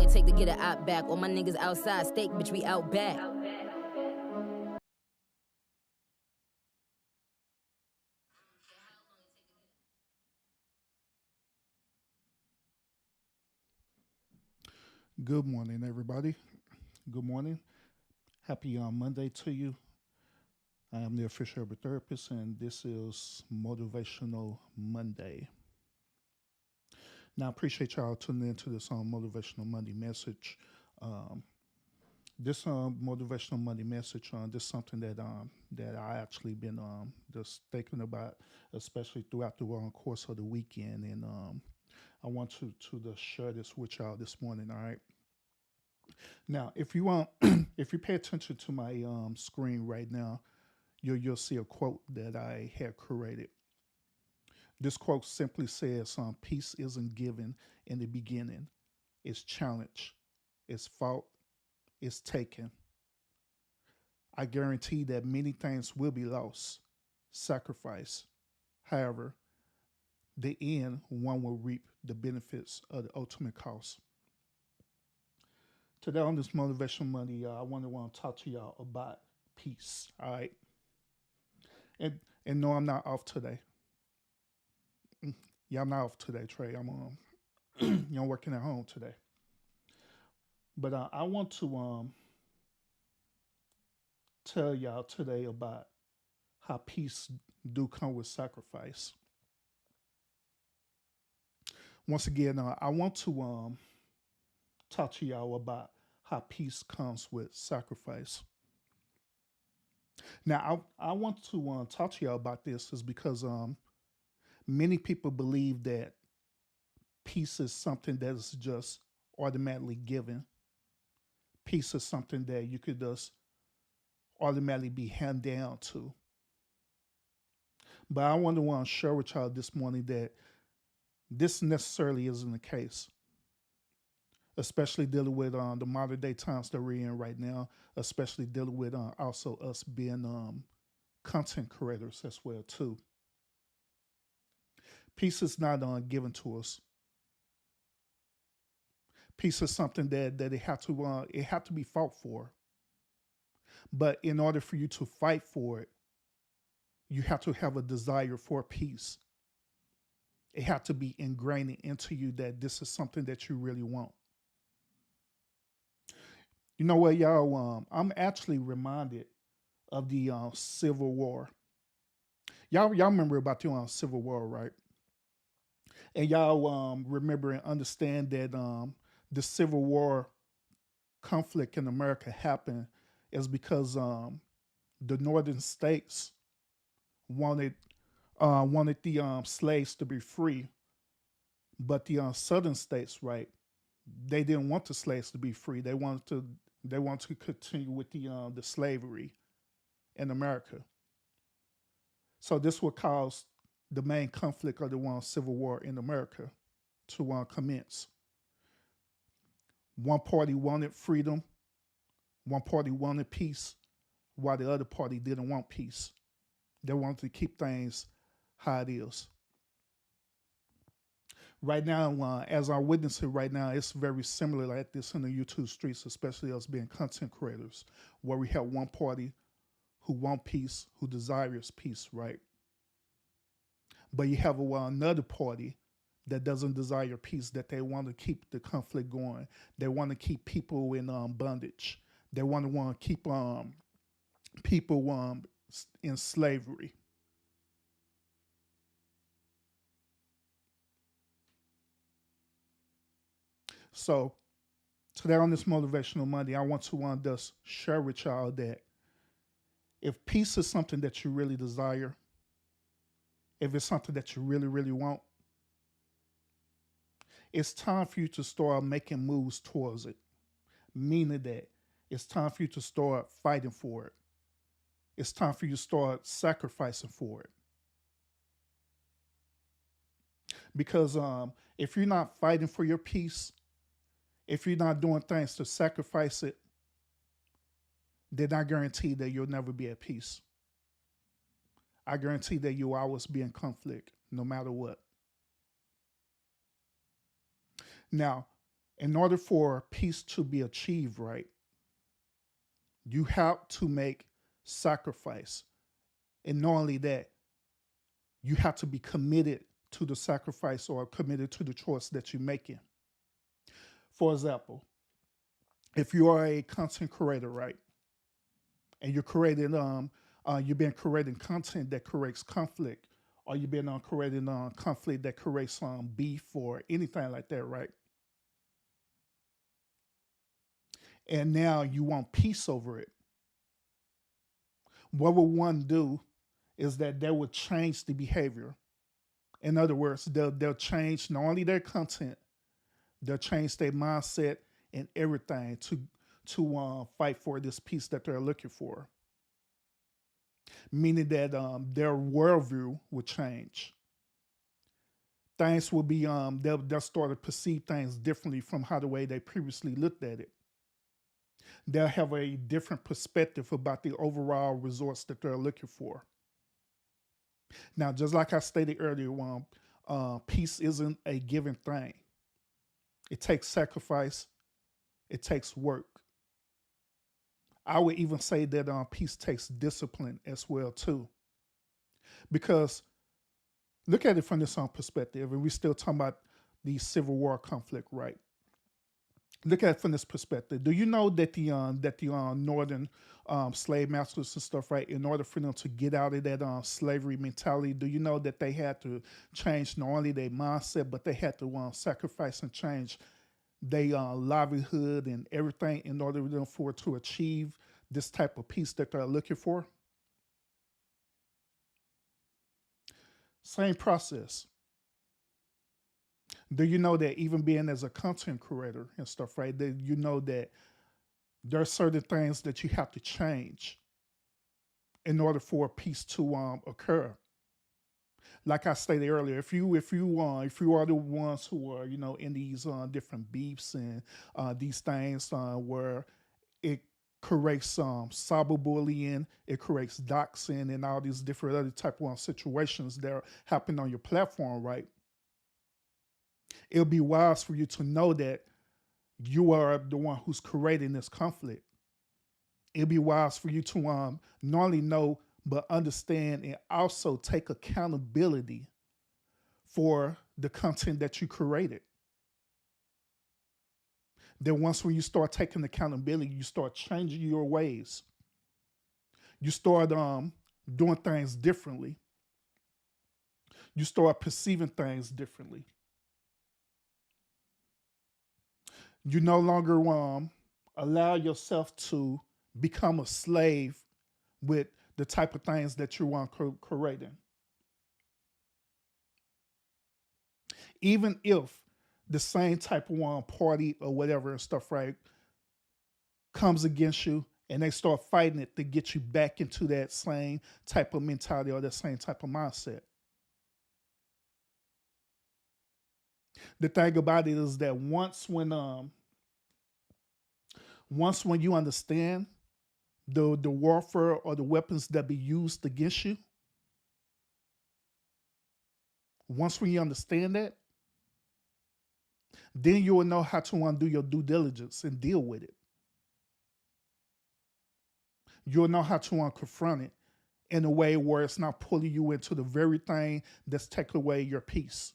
it take to get it out back? All my niggas outside, steak, bitch, we out back. Good morning, everybody. Good morning. Happy Monday to you. I am the official herbal therapist, and this is Motivational Monday. Now, I appreciate y'all tuning into this Motivational Monday message. Um, this Motivational Monday message, this is something that I actually been just thinking about, especially throughout the course of the weekend, and I want to just share this with y'all this morning. All right. Now, if you want, if you pay attention to my screen right now, you'll see a quote that I had created. This quote simply says, "Peace isn't given in the beginning; it's challenged, it's fought, it's taken. I guarantee that many things will be lost, sacrificed. However, the end, one will reap the benefits of the ultimate cost." Today on this Motivational Monday, I want to talk to y'all about peace. All right, and no, I'm not off today. Yeah, I'm not off today, Trey. I'm working at home today. But I want to tell y'all today about how peace do come with sacrifice. Once again, I want to talk to y'all about how peace comes with sacrifice. Now, I want to talk to y'all about this is because many people believe that peace is something that is just automatically given. Peace is something that you could just automatically be handed down to. But I want to share with y'all this morning that this necessarily isn't the case, especially dealing with the modern day times that we're in right now, especially dealing with also us being content creators as well too. Peace is not given to us. Peace is something that it have to be fought for. But in order for you to fight for it, you have to have a desire for peace. It have to be ingrained into you that this is something that you really want. You know what, y'all? I'm actually reminded of the Civil War. Y'all remember about the Civil War, right? And y'all remember and understand that the Civil War conflict in America happened is because the northern states wanted wanted the slaves to be free, but the southern states, right? They didn't want the slaves to be free. They wanted to continue with the slavery in America. So this would cause the main conflict of the one civil war in America to commence. One party wanted freedom, one party wanted peace, while the other party didn't want peace. They wanted to keep things how it is. Right now, as I'm witnessing right now, it's very similar like this in the YouTube streets, especially us being content creators, where we have one party who want peace, who desires peace, right? But you have another party that doesn't desire peace, that they want to keep the conflict going. They want to keep people in bondage. They want to keep people in slavery. So today on this Motivational Monday, I want to just share with y'all that if peace is something that you really desire, if it's something that you really, really want, it's time for you to start making moves towards it. Meaning that it's time for you to start fighting for it. It's time for you to start sacrificing for it. Because if you're not fighting for your peace, if you're not doing things to sacrifice it, then I guarantee that you'll never be at peace. I guarantee that you'll always be in conflict, no matter what. Now, In order for peace to be achieved, right, you have to make sacrifice. And not only that, you have to be committed to the sacrifice or committed to the choice that you're making. For example, if you are a content creator, right, and you've been creating content that creates conflict, or you've been creating conflict that creates beef or anything like that, right? And now you want peace over it. What will one do is that they will change the behavior. In other words, they'll change not only their content, they'll change their mindset and everything to fight for this peace that they're looking for. Meaning that their worldview will change. Things will be they'll start to perceive things differently from how the way they previously looked at it. They'll have a different perspective about the overall results that they're looking for. Now, just like I stated earlier, peace isn't a given thing. It takes sacrifice. It takes work. I would even say that peace takes discipline as well too, because look at it from this perspective, and we're still talking about the Civil War conflict, right? Look at it from this perspective. Do you know that the northern slave masters and stuff, right? In order for them to get out of that slavery mentality, do you know that they had to change not only their mindset, but they had to sacrifice and change their livelihood and everything in order for to achieve this type of peace that they're looking for? Same process. Do you know that even being as a content creator and stuff, right? That you know that there are certain things that you have to change in order for peace to occur. Like I stated earlier, if you are the ones who are in these different beefs and these things where it creates cyberbullying, it creates doxing, and all these different other type of situations that are happening on your platform, right? It'll be wise for you to know that you are the one who's creating this conflict. It'll be wise for you to not only know but understand and also take accountability for the content that you created. Then once when you start taking accountability, you start changing your ways. You start doing things differently. You start perceiving things differently. You no longer allow yourself to become a slave with the type of things that you want creating. Even if the same type of party or whatever and stuff, right, comes against you and they start fighting it to get you back into that same type of mentality or that same type of mindset. The thing about it is that once when you understand the warfare or the weapons that be used against you, once when you understand that, then you will know how to undo your due diligence and deal with it. You'll know how to confront it in a way where it's not pulling you into the very thing that's taking away your peace.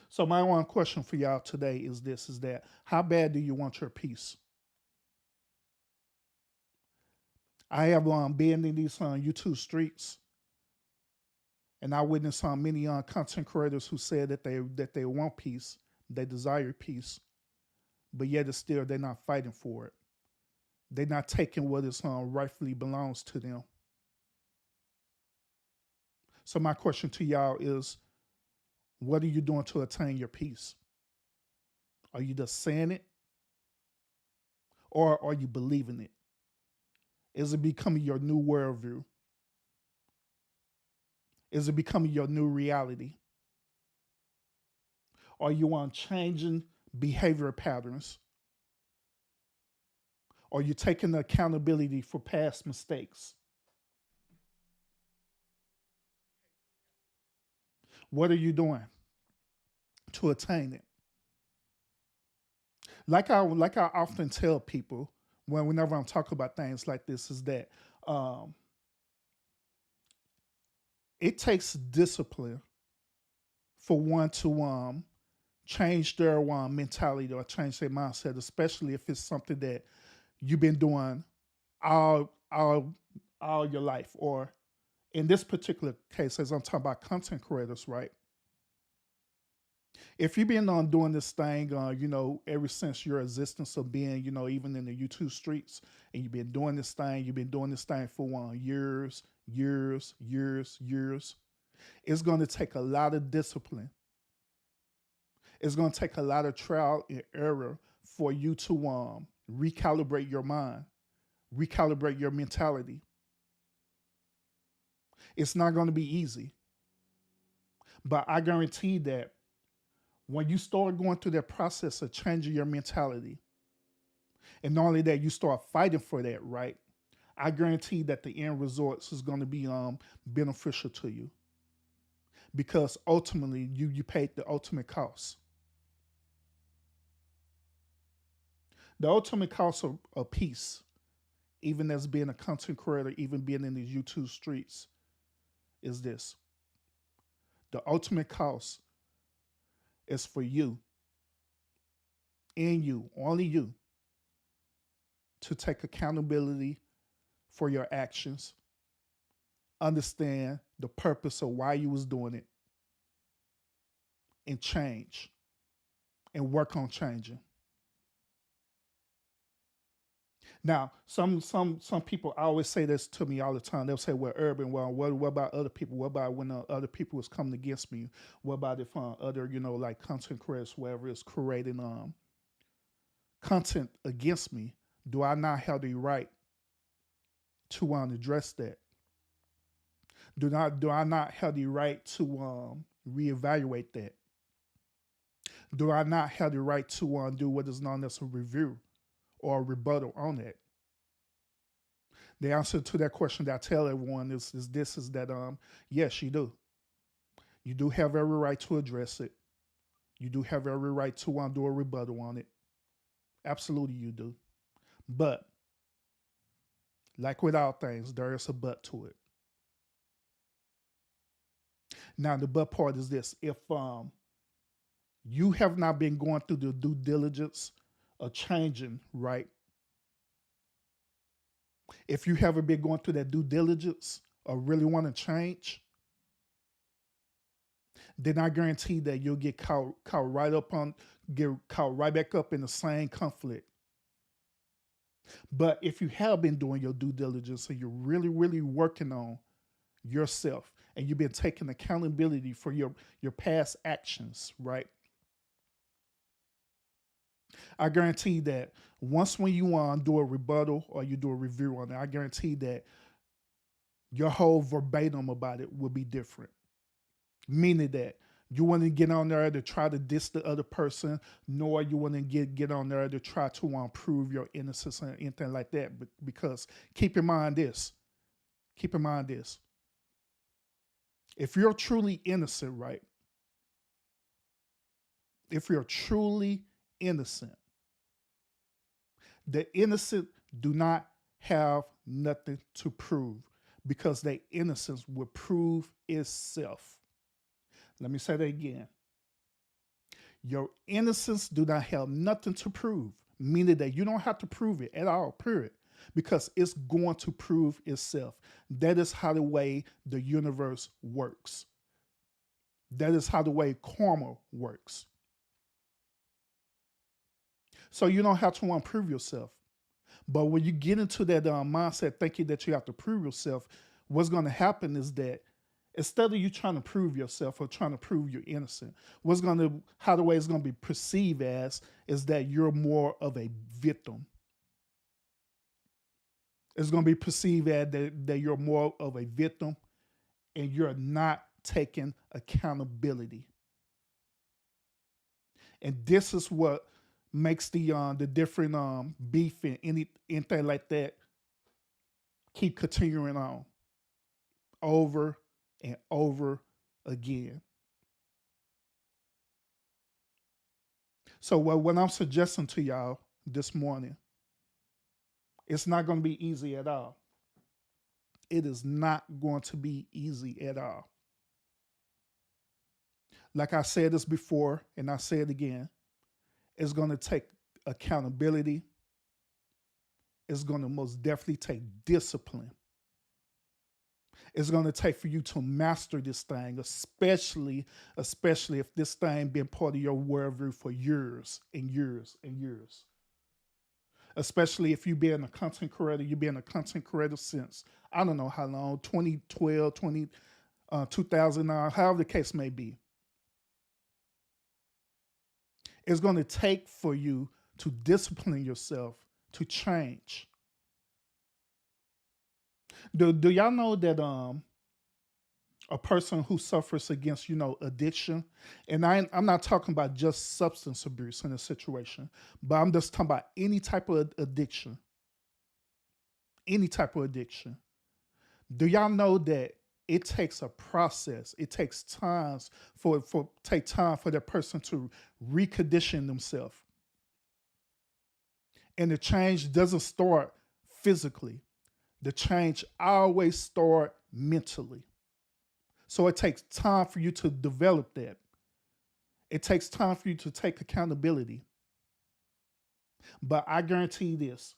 So my one question for y'all today is this: is that how bad do you want your peace? I have been in these YouTube streets, and I witnessed many content creators who said that they want peace, they desire peace, but yet it's still they're not fighting for it. They're not taking what is rightfully belongs to them. So my question to y'all is, what are you doing to attain your peace? Are you just saying it, or are you believing it? Is it becoming your new worldview? Is it becoming your new reality? Are you on changing behavior patterns? Are you taking accountability for past mistakes? What are you doing? to attain it. Like I often tell people whenever I'm talking about things like this is that um, it takes discipline for one to change their mentality or change their mindset, especially if it's something that you've been doing all all all your life, or in this particular case, as I'm talking about content creators, right? If you've been on doing this thing, ever since your existence of being, even in the YouTube streets, and you've been doing this thing, for years, years, years, years. It's going to take a lot of discipline. It's going to take a lot of trial and error for you to recalibrate your mind, recalibrate your mentality. It's not going to be easy, but I guarantee that when you start going through that process of changing your mentality, and not only that, you start fighting for that, right? I guarantee that the end results is going to be beneficial to you, because ultimately you paid the ultimate cost. The ultimate cost of peace, even as being a content creator, even being in these YouTube streets, is this: the ultimate cost is for you, and you, only you, to take accountability for your actions, understand the purpose of why you was doing it, and change and work on changing. Now, some people always say this to me all the time. They'll say, "Well, Urban, well, what about other people? What about when other people was coming against me? What about if other, like content creators, whoever is creating content against me? Do I not have the right to address that? Do I not have the right to reevaluate that? Do I not have the right to do what is known as a review or a rebuttal on that?" The answer to that question that I tell everyone is that yes, you do. You do have every right to address it. You do have every right to do a rebuttal on it. Absolutely, you do. But like with all things, there is a but to it. Now, the but part is this: if you have not been going through the due diligence of changing, right? If you haven't been going through that due diligence or really want to change, then I guarantee that you'll get caught right back up in the same conflict. But if you have been doing your due diligence and you're really, really working on yourself, and you've been taking accountability for your past actions, right? I guarantee that once when you do a rebuttal or you do a review on it, I guarantee that your whole verbatim about it will be different. Meaning that you want to get on there to try to diss the other person, nor you want to get on there to try to prove your innocence or anything like that. Because keep in mind this: if you're truly innocent, right? If you're truly innocent, the innocent do not have nothing to prove, because their innocence will prove itself. Let me say that again. Your innocence do not have nothing to prove, meaning that you don't have to prove it at all, period, because it's going to prove itself. That is how the way the universe works. That is how the way karma works. So you don't have to prove yourself. But when you get into that mindset thinking that you have to prove yourself, what's going to happen is that instead of you trying to prove yourself or trying to prove you're innocent, how the way it's going to be perceived as is that you're more of a victim. It's going to be perceived as that you're more of a victim, and you're not taking accountability. And this is what makes the different beef and anything like that keep continuing on over and over again. So what I'm suggesting to y'all this morning, it's not going to be easy at all. It is not going to be easy at all. Like I said this before, and I say it again, it's going to take accountability. It's going to most definitely take discipline. It's going to take for you to master this thing, especially if this thing been part of your worldview for years and years and years. Especially if you've been a content creator, you've been a content creator since, I don't know how long, 2012, 2009, however the case may be. It's going to take for you to discipline yourself to change. Do y'all know that a person who suffers against addiction, and I'm not talking about just substance abuse in a situation, but I'm just talking about any type of addiction, any type of addiction. Do y'all know that it takes a process? It takes time for that person to recondition themselves, and the change doesn't start physically. The change always start mentally. So it takes time for you to develop that. It takes time for you to take accountability. But I guarantee this,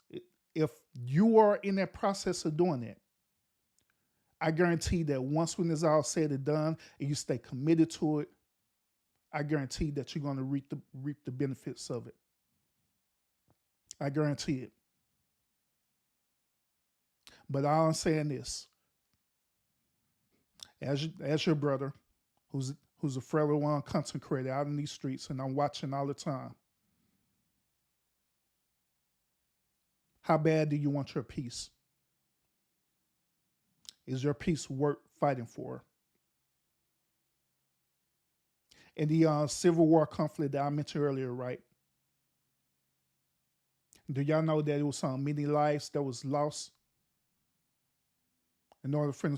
if you are in that process of doing that, I guarantee that once when it's all said and done and you stay committed to it, I guarantee that you're going to reap the benefits of it. I guarantee it. But all I'm saying is, as your brother, who's a forever one content creator out in these streets, and I'm watching all the time. How bad do you want your peace? Is your peace worth fighting for? In the Civil War conflict that I mentioned earlier, right? Do y'all know that it was many lives that was lost in order for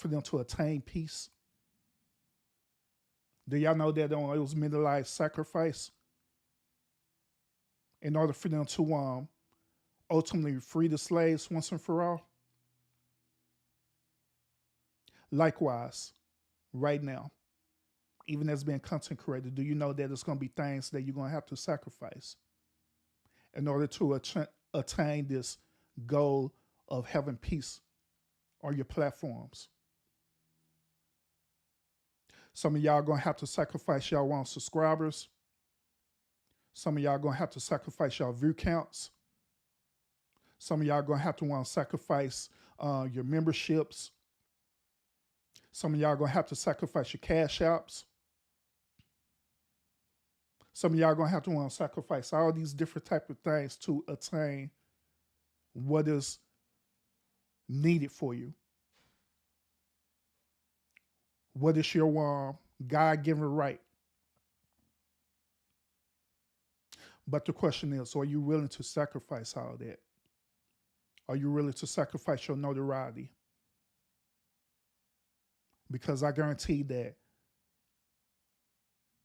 them to attain peace? Do y'all know that it was many lives sacrificed in order for them to ultimately free the slaves once and for all? Likewise, right now, even as being content creator, do you know that it's going to be things that you're going to have to sacrifice in order to attain this goal of having peace on your platforms? Some of y'all going to have to sacrifice y'all subscribers. Some of y'all going to have to sacrifice y'all view counts. Some of y'all going to have to sacrifice your memberships. Some of y'all going to have to sacrifice your cash apps. Some of y'all going to have to sacrifice all these different type of things to attain what is needed for you. What is your God-given right? But the question is, are you willing to sacrifice all that? Are you willing to sacrifice your notoriety? Because I guarantee that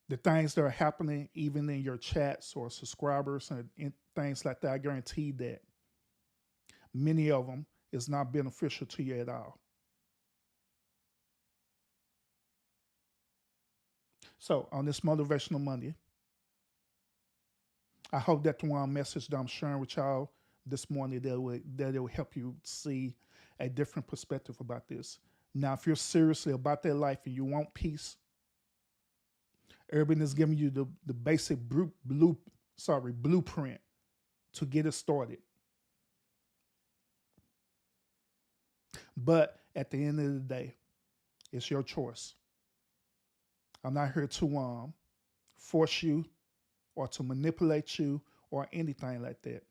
the things that are happening, even in your chats or subscribers and things like that, I guarantee that many of them is not beneficial to you at all. So on this Motivational Monday, I hope that the one message that I'm sharing with y'all this morning that it will help you see a different perspective about this. Now, if you're seriously about that life and you want peace, Urban is giving you the basic blueprint to get it started. But at the end of the day, it's your choice. I'm not here to force you or to manipulate you or anything like that.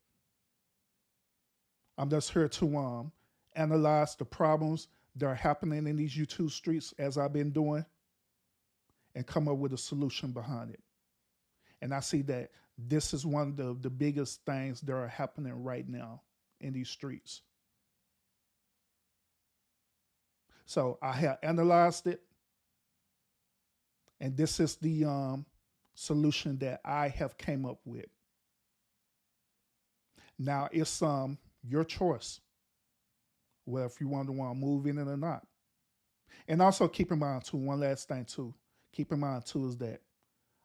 I'm just here to analyze the problems that are happening in these YouTube streets as I've been doing and come up with a solution behind it. And I see that this is one of the biggest things that are happening right now in these streets. So I have analyzed it, and this is the solution that I have came up with. Now it's your choice, well, if you want to move in it or not. And also keep in mind too, one last thing too. Keep in mind too is that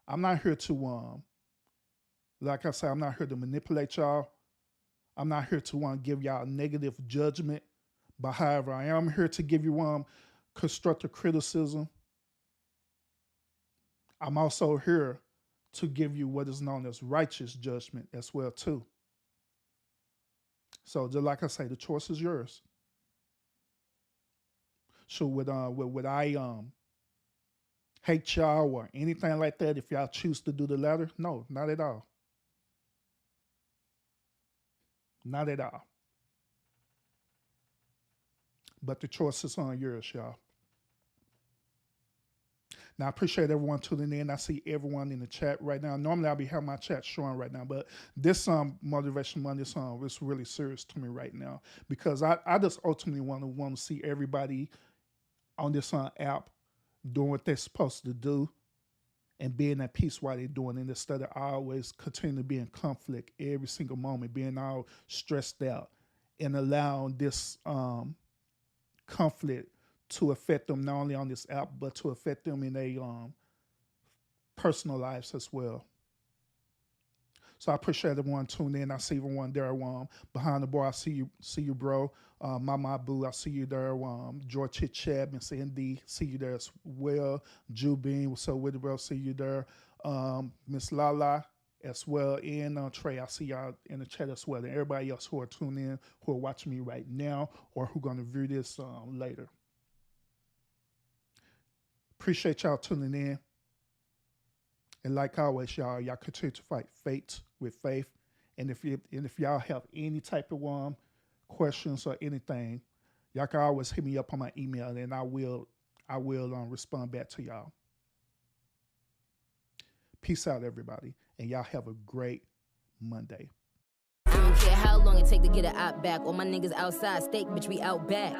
I'm not here to like I said, I'm not here to manipulate y'all. I'm not here to give y'all negative judgment. But however, I am here to give you constructive criticism. I'm also here to give you what is known as righteous judgment as well too. So just like I say, the choice is yours. So would I hate y'all or anything like that if y'all choose to do the latter? No, not at all. Not at all. But the choice is on yours, y'all. Now, I appreciate everyone tuning in. I see everyone in the chat right now. Normally, I'll be having my chat showing right now, but this Motivation Monday song is really serious to me right now because I just ultimately want to see everybody on this app doing what they're supposed to do and being at peace while they're doing it instead of always continue to be in conflict every single moment, being all stressed out and allowing this conflict to affect them not only on this app, but to affect them in their personal lives as well. So I appreciate everyone tuning in. I see everyone there behind the bar. I see you, bro. Mama Boo, I see you there. George Chit Chad, Miss Indy, see you there as well. Jubin, what's up with it, bro? See you there. Miss Lala as well. And Trey, I see y'all in the chat as well. And everybody else who are tuning in, who are watching me right now, or who are going to view this later. Appreciate y'all tuning in. And like always, y'all continue to fight fate with faith. And if y'all have any type of questions or anything, y'all can always hit me up on my email, and I will respond back to y'all. Peace out, everybody, and y'all have a great Monday. I don't care how long it take to get an op back. All my niggas outside, steak, bitch, we out back.